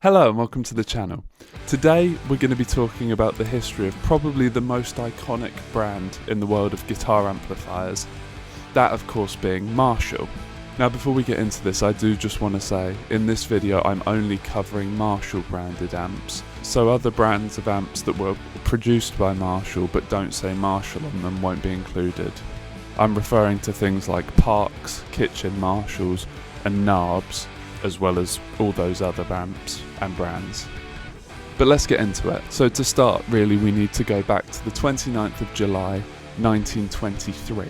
Hello and welcome to the channel. Today we're going to be talking about the history of probably the most iconic brand in the world of guitar amplifiers, that of course being Marshall. Now before we get into this, I do just want to say, in this video I'm only covering Marshall branded amps, so other brands of amps that were produced by Marshall but don't say Marshall on them won't be included. I'm referring to things like Parks, Kitchen Marshalls and Knarbs, as well as all those other amps and brands. But let's get into it. So to start, really we need to go back to the 29th of July 1923.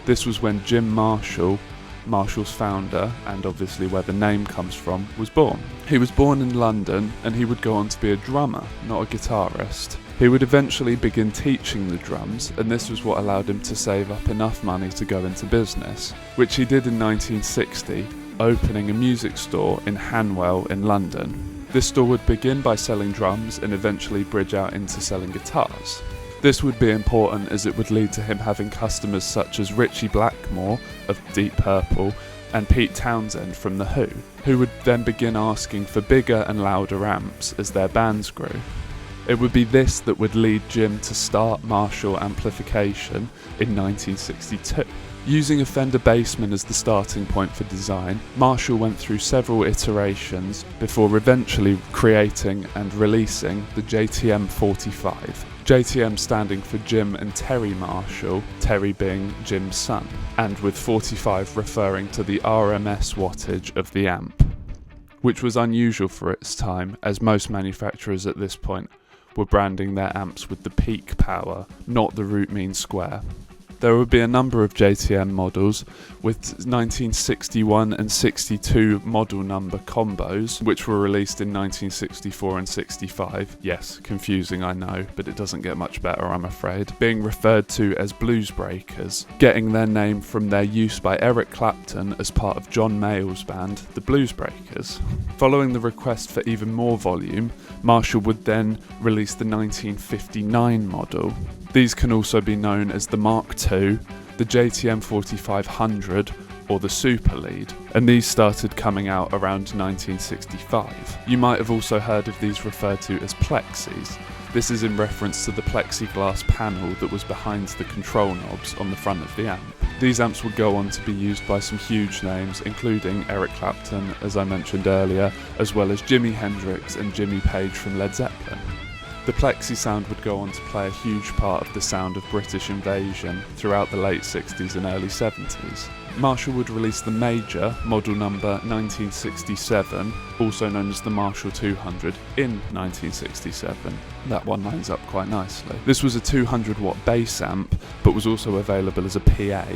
This was when Jim Marshall, Marshall's founder, and obviously where the name comes from, was born. He was born in London and he would go on to be a drummer, not a guitarist. He would eventually begin teaching the drums, and this was what allowed him to save up enough money to go into business, which he did in 1960, opening a music store in Hanwell in London. This store would begin by selling drums and eventually bridge out into selling guitars. This would be important as it would lead to him having customers such as Ritchie Blackmore of Deep Purple and Pete Townsend from The who would then begin asking for bigger and louder amps as their bands grew. It would be this that would lead Jim to start Marshall Amplification in 1962. Using a Fender Bassman as the starting point for design, Marshall went through several iterations before eventually creating and releasing the JTM 45. JTM standing for Jim and Terry Marshall, Terry being Jim's son, and with 45 referring to the RMS wattage of the amp, which was unusual for its time as most manufacturers at this point were branding their amps with the peak power, not the root mean square. There would be a number of JTM models with 1961 and 62 model number combos, which were released in 1964 and 65. Yes, confusing I know, but it doesn't get much better I'm afraid. Being referred to as blues breakers, getting their name from their use by Eric Clapton as part of John Mayall's band, the Blues Breakers. Following the request for even more volume, Marshall would then release the 1959 model. These can also be known as the Mark II, the JTM 4500 or the Super Lead, and these started coming out around 1965. You might have also heard of these referred to as plexis. This is in reference to the plexiglass panel that was behind the control knobs on the front of the amp. These amps would go on to be used by some huge names, including Eric Clapton, as I mentioned earlier, as well as Jimi Hendrix and Jimmy Page from Led Zeppelin. The plexi sound would go on to play a huge part of the sound of British invasion throughout the late 60s and early 70s. Marshall would release the Major, model number 1967, also known as the Marshall 200, in 1967. That one lines up quite nicely. This was a 200 watt bass amp, but was also available as a PA.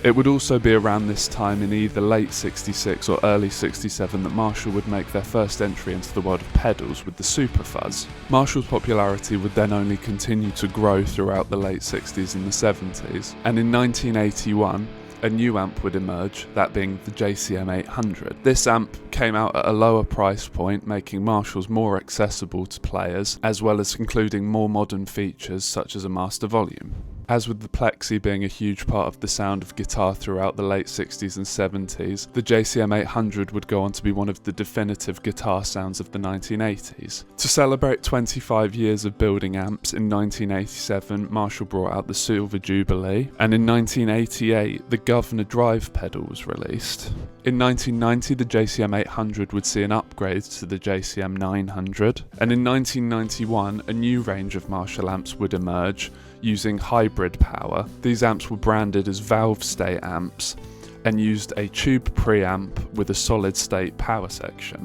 It would also be around this time in either late 66 or early 67 that Marshall would make their first entry into the world of pedals with the Super Fuzz. Marshall's popularity would then only continue to grow throughout the late 60s and the 70s, and in 1981 a new amp would emerge, that being the JCM 800. This amp came out at a lower price point, making Marshalls more accessible to players, as well as including more modern features such as a master volume. As with the plexi being a huge part of the sound of guitar throughout the late 60s and 70s, the JCM 800 would go on to be one of the definitive guitar sounds of the 1980s. To celebrate 25 years of building amps, in 1987 Marshall brought out the Silver Jubilee, and in 1988 the Governor Drive pedal was released. In 1990 the JCM 800 would see an upgrade to the JCM 900, and in 1991 a new range of Marshall amps would emerge, using hybrid power. These amps were branded as valve state amps and used a tube preamp with a solid state power section.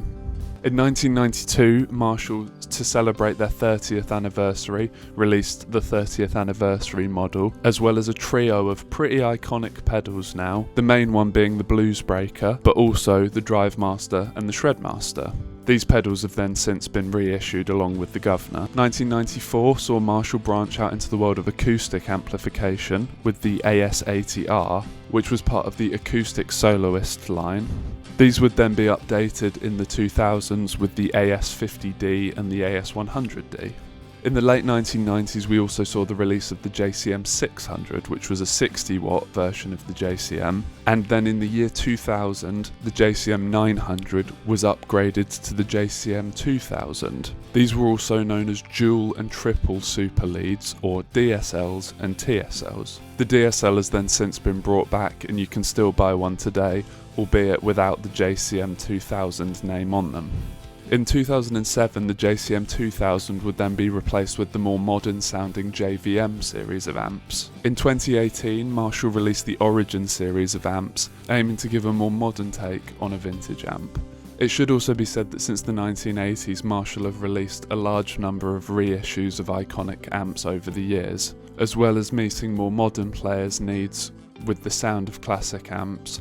In 1992, Marshall, to celebrate their 30th anniversary, released the 30th anniversary model, as well as a trio of pretty iconic pedals now, the main one being the Blues Breaker, but also the Drive Master and the Shred Master. These pedals have then since been reissued along with the Governor. 1994 saw Marshall branch out into the world of acoustic amplification with the AS80R, which was part of the Acoustic Soloist line. These would then be updated in the 2000s with the AS50D and the AS100D. In the late 1990s, we also saw the release of the JCM 600, which was a 60-watt version of the JCM, and then in the year 2000, the JCM 900 was upgraded to the JCM 2000. These were also known as dual and triple super leads, or DSLs and TSLs. The DSL has then since been brought back, and you can still buy one today, albeit without the JCM 2000 name on them. In 2007, the JCM 2000 would then be replaced with the more modern sounding JVM series of amps. In 2018, Marshall released the Origin series of amps, aiming to give a more modern take on a vintage amp. It should also be said that since the 1980s, Marshall have released a large number of reissues of iconic amps over the years, as well as meeting more modern players' needs with the sound of classic amps,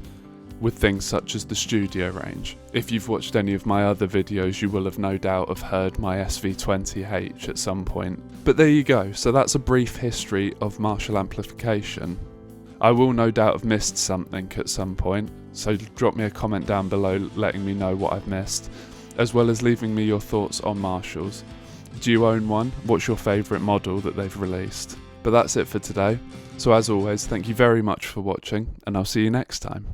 with things such as the studio range. If you've watched any of my other videos, you will have no doubt have heard my SV20H at some point. But there you go, so that's a brief history of Marshall amplification. I will no doubt have missed something at some point, so drop me a comment down below letting me know what I've missed, as well as leaving me your thoughts on Marshalls. Do you own one? What's your favourite model that they've released? But that's it for today, so as always, thank you very much for watching, and I'll see you next time.